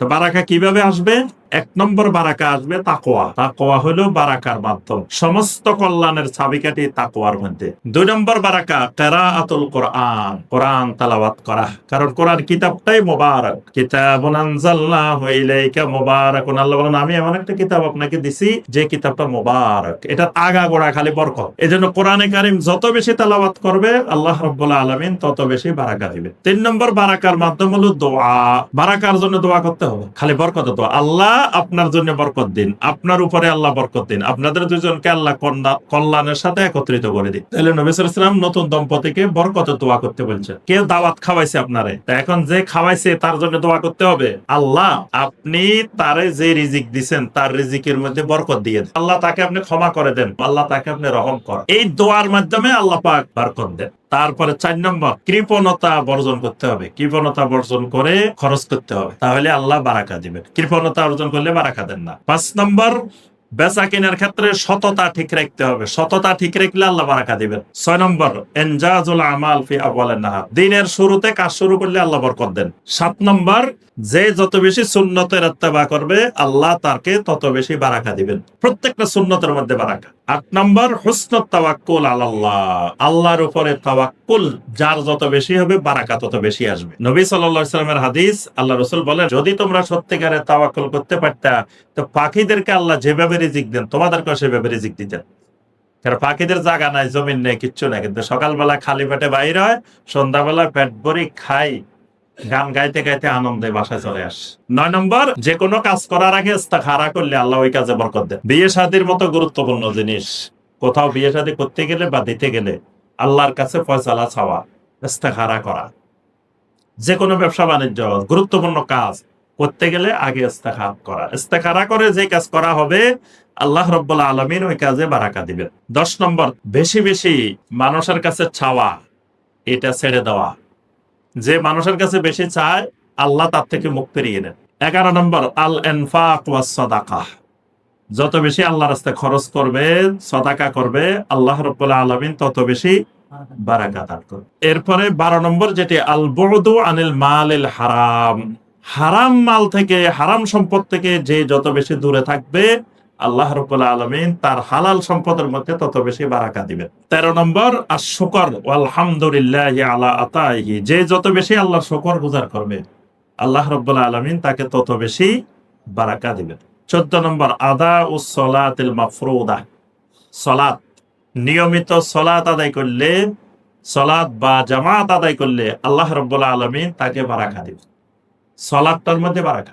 তো বারাকা কিভাবে আসবে? এক নম্বর বারাকা আসবে তাকওয়া। তাকওয়া হলো বারাকার মাধ্যম। সমস্ত কল্যাণের চাবিকাঠি তাকওয়ার মধ্যে। 2 নম্বর বারাকা কিরাআতুল কোরআন, কোরআন তেলাওয়াত করা। কারণ কোরআন কিতাবটাই মুবারক। কিতাবুন আনজালনাহু ইলাইকা মুবারাকুন। আল্লাহ বলেন আমি এমন একটা কিতাব আপনাকে দিছি যে কিতাবটা মুবারক, এটা আগাগোড়া খালি বরকত। এজন্য কোরআনে কারীম যত বেশি তেলাওয়াত করবে আল্লাহ রাব্বুল আলামিন তত বেশি বারাকা দিবে। 3 নম্বর বারাকার মাধ্যম হলো দোয়া। বারাকার জন্য দোয়া করতে হবে, খালি বরকত দোয়া। আল্লাহ আপনার জন্য বরকত দিন, আপনার উপরে আল্লাহ বরকত দিন, আপনাদের দুজনকে আল্লাহ কল্যাণের সাথে একত্রিত করে দিন। তাহলে নবী সাল্লাল্লাহু আলাইহি ওয়াসাল্লাম নতুন দম্পতিকে বরকত দোয়া করতে বলছেন। কেউ দাওয়াত খাওয়াইছে আপনারে, তা এখন যে খাওয়াইছে তার জন্য দোয়া করতে হবে, আল্লাহ আপনি তারে যে রিজিক দিবেন তার রিজিকের মধ্যে বরকত দিয়ে দেন, আল্লাহ তাকে আপনি ক্ষমা করে দেন, আল্লাহ তাকে আপনি রহম করেন। এই দোয়ার মাধ্যমে আল্লাহ পাক বরকত দেন। তারপরে 4 নম্বর কৃপণতা বর্জন করতে হবে। কৃপণতা বর্জন করে খরচ করতে হবে, তাহলে আল্লাহ বারাকা দিবেন। কৃপণতা অর্জন করলে বারাকা দেন না। 5 নম্বর বেচা কেনার ক্ষেত্রে সততা ঠিক রাখতে হবে। সততা ঠিক রাখলে আল্লাহ বারাকা দিবেন। 6 নম্বর ইনজাজুল আমাল ফি আওয়ালিন নাহার। দিনের শুরুতে কাজ শুরু করলে আল্লাহ বরকত দেন। 7 নম্বর যে যত বেশি সুন্নতের ইত্তেবা করবে আল্লাহ তাকে তত বেশি বারাকা দিবেন। প্রত্যেকটা সুন্নতের মধ্যে বারাকা। 8 নম্বর হুসনুত তাওয়াক্কুল আলাল্লাহ। আল্লাহর উপরে তাওয়াক্কুল যার যত বেশি হবে বারাকা তত বেশি আসবে। নবী সাল্লাল্লাহু আলাইহি ওয়াসাল্লামের হাদিস, আল্লাহ রাসূল বলেন যদি তোমরা সত্যিকারে তাওয়াক্কুল করতে পারতা তো পাখিদেরকে আল্লাহ যেভাবে রিজিক দেন তোমাদেরকেও সেভাবে রিজিক দিতেন। কারণ পাখিদের জায়গা নাই, জমিন নেই, কিচ্ছু নাই, কিন্তু সকালবেলা খালি পেটে বাইর হয়, সন্ধ্যাবেলা পেট ভরি খাই, গান গাইতে গাইতে আনন্দে বাসায় চলে আসে। 9 নম্বর যে কোনো কাজ করার আগে ইস্তেখারা করলে আল্লাহ ওই কাজে বরকত দেন। বিয়ে শাদীর মতো গুরুত্বপূর্ণ জিনিস, কোথাও বিয়ে শাদী করতে গেলে বা দিতে গেলে আল্লাহর কাছে ফয়সালা চাওয়া, ইস্তেখারা করা। যে কোনো ব্যবসা বাণিজ্য গুরুত্বপূর্ণ কাজ করতে গেলে আগে ইস্তেখারা করা। ইস্তেখারা করে যে কাজ করা হবে আল্লাহ রাব্বুল আলামিন ওই কাজে বারাকা দিবেন। 10 নম্বর বেশি বেশি মানুষের কাছে চাওয়া, এটা ছেড়ে দেওয়া। যে মানুষের কাছে বেশি চায় আল্লাহ তার থেকে মুখ ফিরিয়ে নেন। 11 নম্বর আল ইনফাক ওয়াস সাদাকা। যত বেশি আল্লাহর রাস্তায় খরচ করবে, সাদাকা করবে, আল্লাহ রাব্বুল আলামিন তত বেশি বারাকা দান করবে। এরপরে 12 নম্বর যেটি আল বুদু আনিল মালিল হারাম। হারাম মাল থেকে, হারাম সম্পদ থেকে যে যত বেশি দূরে থাকবে আল্লাহ রাব্বুল আলামিন তার হালাল সম্পদের মধ্যে তত বেশি বারাকা দিবেন। 13 নম্বর আশ-শুকর ওয়াল হামদুলিল্লাহি আলা আতাইহি। যে যত বেশি আল্লাহর শুকর গুজার করবে আল্লাহ রাব্বুল আলামিন তাকে তত বেশি বারাকা দিবেন। 14 নম্বর আদাউস সালাতিল মাফরুদা। সালাত, নিয়মিত সালাত আদায় করলে, সালাত বা জামাত আদায় করলে আল্লাহ রাব্বুল আলামিন তাকে বারাকা দিবেন। সালাতটার মধ্যে বারাকা।